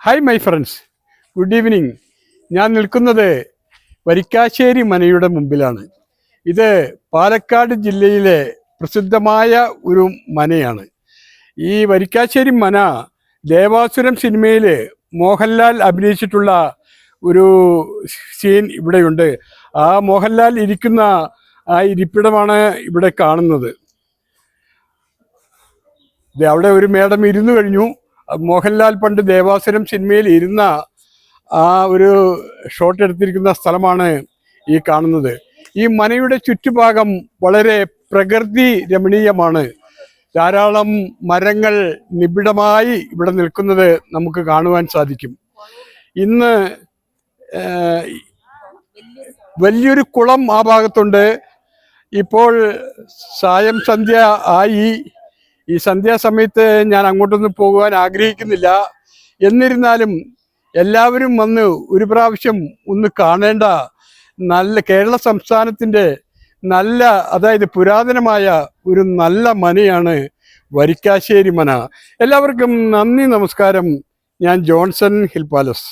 Hi my friends, good evening. ഞാൻ നിൽക്കുന്നത് വരിക്കാശ്ശേരി മനയുടെ മുമ്പിലാണ്. ഇത് പാലക്കാട് ജില്ലയിലെ പ്രസിദ്ധമായ ഒരു മനയാണ്. ഈ വരിക്കാശ്ശേരി മന ദേവാസുരം സിനിമയിൽ മോഹൻലാൽ അഭിനയിച്ചിട്ടുള്ള ഒരു സീൻ ഇവിടെയുണ്ട്. ആ മോഹൻലാൽ ഇരിക്കുന്ന ആ ഇരിപ്പിടമാണ് ഇവിടെ കാണുന്നത്. അവിടെ ഒരു മേഡം ഇരുന്നു കഴിഞ്ഞു. മോഹൻലാൽ പണ്ട് ദേവാസുരം സിനിമയിൽ ഇരുന്ന ആ ഒരു ഷോട്ട് എടുത്തിരിക്കുന്ന സ്ഥലമാണ് ഈ കാണുന്നത്. ഈ മനയുടെ ചുറ്റുഭാഗം വളരെ പ്രകൃതി രമണീയമാണ്. ധാരാളം മരങ്ങൾ നിബിഡമായി ഇവിടെ നിൽക്കുന്നത് നമുക്ക് കാണുവാൻ സാധിക്കും. ഇന്ന് വലിയൊരു കുളം ആ ഭാഗത്തുണ്ട്. ഇപ്പോൾ സായം സന്ധ്യ ആയി. ഈ സന്ധ്യാസമയത്ത് ഞാൻ അങ്ങോട്ടൊന്നും പോകുവാൻ ആഗ്രഹിക്കുന്നില്ല. എന്നിരുന്നാലും എല്ലാവരും വന്ന് ഒരു പ്രാവശ്യം ഒന്ന് കാണേണ്ട നല്ല കേരള സംസ്ഥാനത്തിൻ്റെ അതായത് പുരാതനമായ ഒരു നല്ല മനയാണ് വരിക്കാശ്ശേരി മന. എല്ലാവർക്കും നന്ദി, നമസ്കാരം. ഞാൻ ജോൺസൺ ഹിൽ പാലസ്.